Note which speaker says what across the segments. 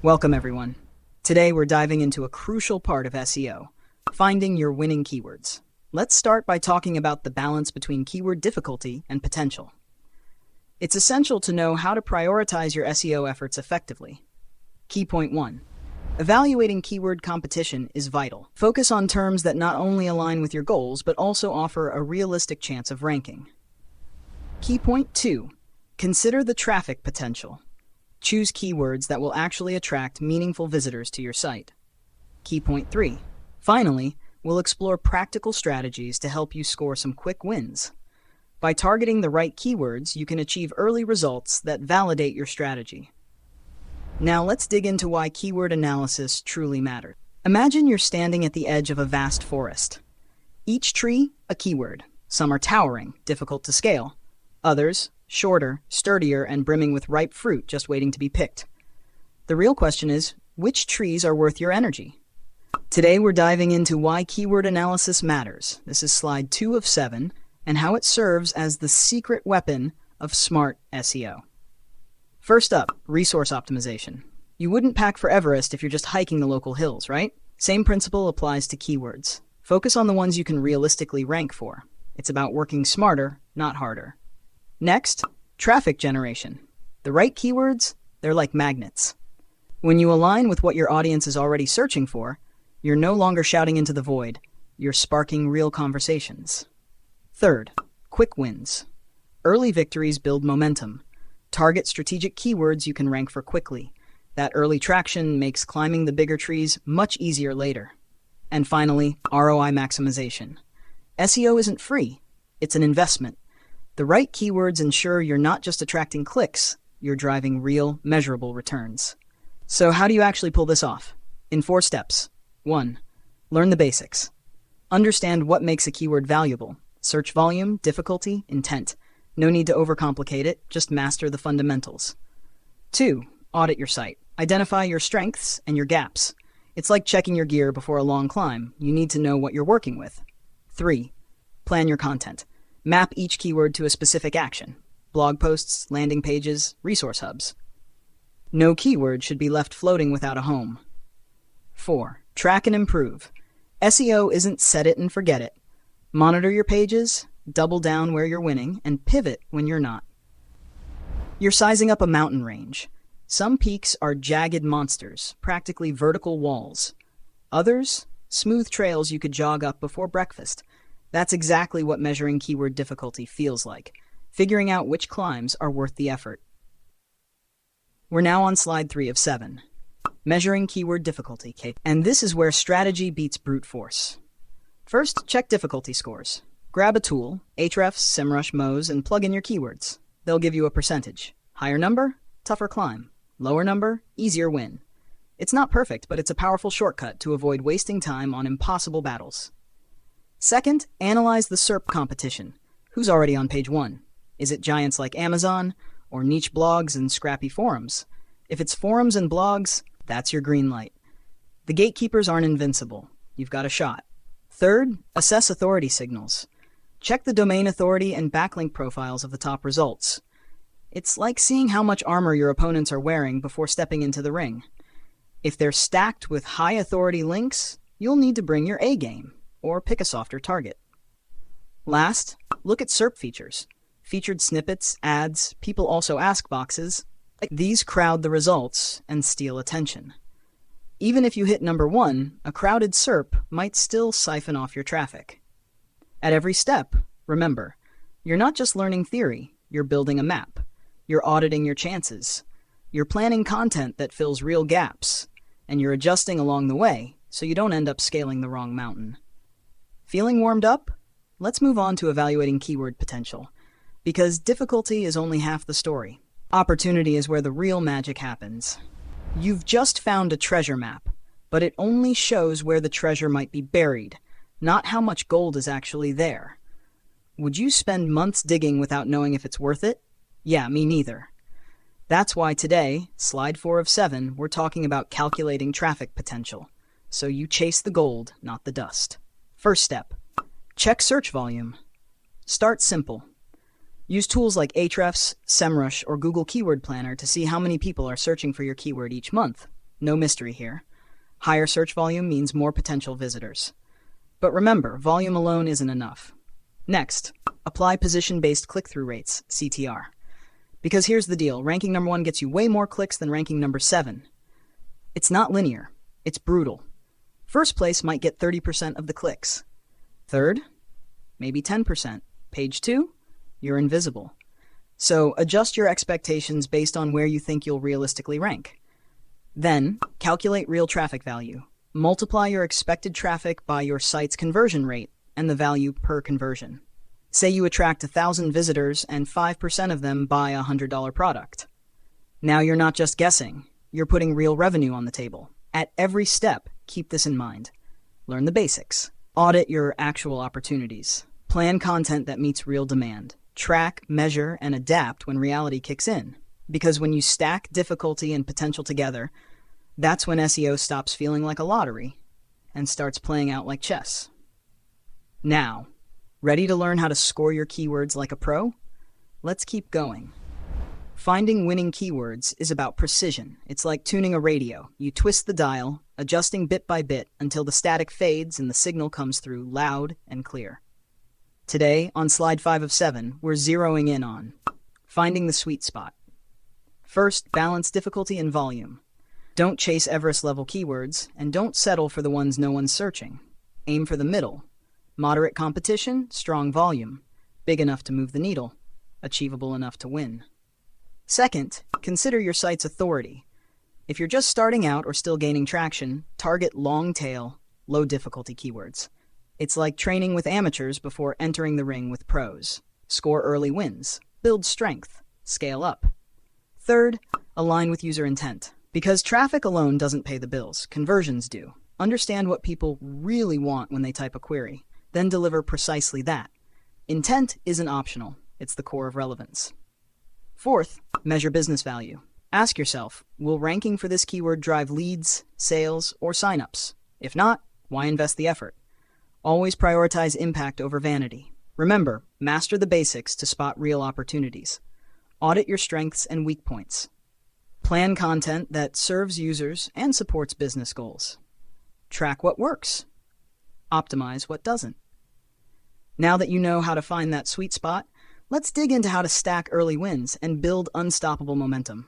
Speaker 1: Welcome, everyone. Today, we're diving into a crucial part of SEO, finding your winning keywords. Let's start by talking about the balance between keyword difficulty and potential. It's essential to know how to prioritize your SEO efforts effectively. Key point 1. Evaluating keyword competition is vital. Focus on terms that not only align with your goals, but also offer a realistic chance of ranking. Key point 2. Consider the traffic potential. Choose keywords that will actually attract meaningful visitors to your site. Key point 3. Finally, we'll explore practical strategies to help you score some quick wins. By targeting the right keywords, you can achieve early results that validate your strategy. Now let's dig into why keyword analysis truly matters. Imagine you're standing at the edge of a vast forest. Each tree, a keyword. Some are towering, difficult to scale. Others, shorter, sturdier, and brimming with ripe fruit just waiting to be picked. The real question is, which trees are worth your energy? Today we're diving into why keyword analysis matters. This is slide 2 of 7, and how it serves as the secret weapon of smart SEO. First up, resource optimization. You wouldn't pack for Everest if you're just hiking the local hills, right? Same principle applies to keywords. Focus on the ones you can realistically rank for. It's about working smarter, not harder. Next, traffic generation. The right keywords, they're like magnets. When you align with what your audience is already searching for, you're no longer shouting into the void, you're sparking real conversations. Third, quick wins. Early victories build momentum. Target strategic keywords you can rank for quickly. That early traction makes climbing the bigger trees much easier later. And finally, ROI maximization. SEO isn't free, it's an investment. The right keywords ensure you're not just attracting clicks, you're driving real, measurable returns. So how do you actually pull this off? In 4 steps. 1. Learn the basics. Understand what makes a keyword valuable. Search volume, difficulty, intent. No need to overcomplicate it, just master the fundamentals. 2. Audit your site. Identify your strengths and your gaps. It's like checking your gear before a long climb. You need to know what you're working with. 3. Plan your content. Map each keyword to a specific action. Blog posts, landing pages, resource hubs. No keyword should be left floating without a home. 4. Track and improve. SEO isn't set it and forget it. Monitor your pages, double down where you're winning, and pivot when you're not. You're sizing up a mountain range. Some peaks are jagged monsters, practically vertical walls. Others, smooth trails you could jog up before breakfast. That's exactly what measuring keyword difficulty feels like, figuring out which climbs are worth the effort. We're now on slide 3 of 7, measuring keyword difficulty, and this is where strategy beats brute force. First, check difficulty scores. Grab a tool, Ahrefs, SEMrush, Moz, and plug in your keywords. They'll give you a percentage. Higher number, tougher climb. Lower number, easier win. It's not perfect, but it's a powerful shortcut to avoid wasting time on impossible battles. Second, analyze the SERP competition. Who's already on page 1? Is it giants like Amazon, or niche blogs and scrappy forums? If it's forums and blogs, that's your green light. The gatekeepers aren't invincible. You've got a shot. Third, assess authority signals. Check the domain authority and backlink profiles of the top results. It's like seeing how much armor your opponents are wearing before stepping into the ring. If they're stacked with high authority links, you'll need to bring your A game, or pick a softer target. Last, look at SERP features. Featured snippets, ads, people also ask boxes. These crowd the results and steal attention. Even if you hit number 1, a crowded SERP might still siphon off your traffic. At every step, remember, you're not just learning theory, you're building a map. You're auditing your chances. You're planning content that fills real gaps, and you're adjusting along the way so you don't end up scaling the wrong mountain. Feeling warmed up? Let's move on to evaluating keyword potential, because difficulty is only half the story. Opportunity is where the real magic happens. You've just found a treasure map, but it only shows where the treasure might be buried, not how much gold is actually there. Would you spend months digging without knowing if it's worth it? Yeah, me neither. That's why today, slide 4 of 7, we're talking about calculating traffic potential. So you chase the gold, not the dust. First step, check search volume. Start simple. Use tools like Ahrefs, SEMrush, or Google Keyword Planner to see how many people are searching for your keyword each month. No mystery here. Higher search volume means more potential visitors. But remember, volume alone isn't enough. Next, apply position-based click-through rates, CTR. Because here's the deal, ranking number 1 gets you way more clicks than ranking number 7. It's not linear, it's brutal. First place might get 30% of the clicks. Third, maybe 10%. Page 2, you're invisible. So adjust your expectations based on where you think you'll realistically rank. Then, calculate real traffic value. Multiply your expected traffic by your site's conversion rate and the value per conversion. Say you attract 1,000 visitors and 5% of them buy a $100 product. Now you're not just guessing, you're putting real revenue on the table. At every step, keep this in mind. Learn the basics. Audit your actual opportunities. Plan content that meets real demand. Track, measure, and adapt when reality kicks in. Because when you stack difficulty and potential together, that's when SEO stops feeling like a lottery and starts playing out like chess. Now, ready to learn how to score your keywords like a pro? Let's keep going. Finding winning keywords is about precision. It's like tuning a radio. You twist the dial, adjusting bit by bit until the static fades and the signal comes through loud and clear. Today, on slide 5 of 7, we're zeroing in on finding the sweet spot. First, balance difficulty and volume. Don't chase Everest-level keywords, and don't settle for the ones no one's searching. Aim for the middle. Moderate competition, strong volume. Big enough to move the needle. Achievable enough to win. Second, consider your site's authority. If you're just starting out or still gaining traction, target long-tail, low-difficulty keywords. It's like training with amateurs before entering the ring with pros. Score early wins. Build strength. Scale up. Third, align with user intent. Because traffic alone doesn't pay the bills, conversions do. Understand what people really want when they type a query, then deliver precisely that. Intent isn't optional, it's the core of relevance. Fourth, measure business value. Ask yourself, will ranking for this keyword drive leads, sales, or signups? If not, why invest the effort? Always prioritize impact over vanity. Remember, master the basics to spot real opportunities. Audit your strengths and weak points. Plan content that serves users and supports business goals. Track what works. Optimize what doesn't. Now that you know how to find that sweet spot, let's dig into how to stack early wins and build unstoppable momentum.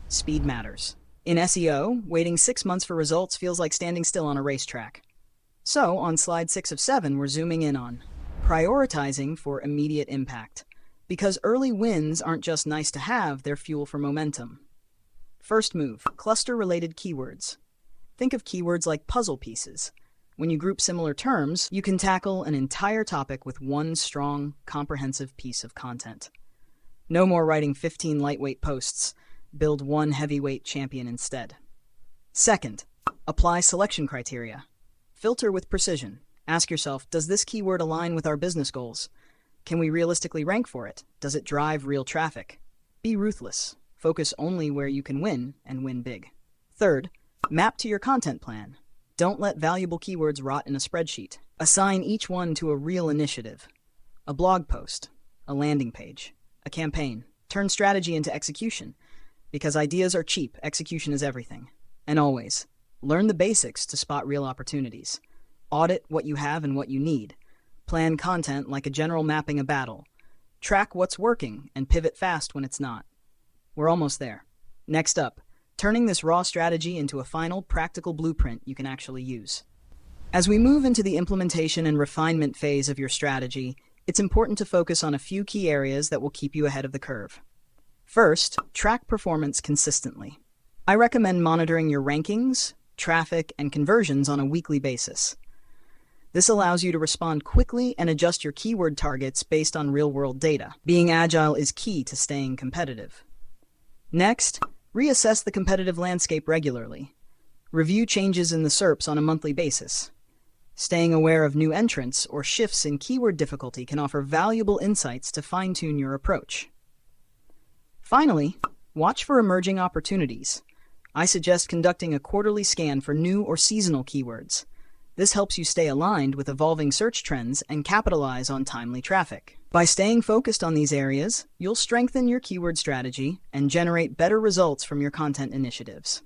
Speaker 1: Speed matters. In SEO, waiting 6 months for results feels like standing still on a racetrack. So, on slide 6 of 7, we're zooming in on prioritizing for immediate impact. Because early wins aren't just nice to have, they're fuel for momentum. First move, cluster-related keywords. Think of keywords like puzzle pieces. When you group similar terms, you can tackle an entire topic with one strong, comprehensive piece of content. No more writing 15 lightweight posts. Build one heavyweight champion instead. Second, apply selection criteria. Filter with precision. Ask yourself, does this keyword align with our business goals? Can we realistically rank for it? Does it drive real traffic? Be ruthless. Focus only where you can win, and win big. Third, map to your content plan. Don't let valuable keywords rot in a spreadsheet. Assign each one to a real initiative. A blog post, a landing page, a campaign. Turn strategy into execution. Because ideas are cheap, execution is everything. And always, learn the basics to spot real opportunities. Audit what you have and what you need. Plan content like a general mapping a battle. Track what's working and pivot fast when it's not. We're almost there. Next up, turning this raw strategy into a final, practical blueprint you can actually use. As we move into the implementation and refinement phase of your strategy, it's important to focus on a few key areas that will keep you ahead of the curve. First, track performance consistently. I recommend monitoring your rankings, traffic, and conversions on a weekly basis. This allows you to respond quickly and adjust your keyword targets based on real-world data. Being agile is key to staying competitive. Next, reassess the competitive landscape regularly. Review changes in the SERPs on a monthly basis. Staying aware of new entrants or shifts in keyword difficulty can offer valuable insights to fine-tune your approach. Finally, watch for emerging opportunities. I suggest conducting a quarterly scan for new or seasonal keywords. This helps you stay aligned with evolving search trends and capitalize on timely traffic. By staying focused on these areas, you'll strengthen your keyword strategy and generate better results from your content initiatives.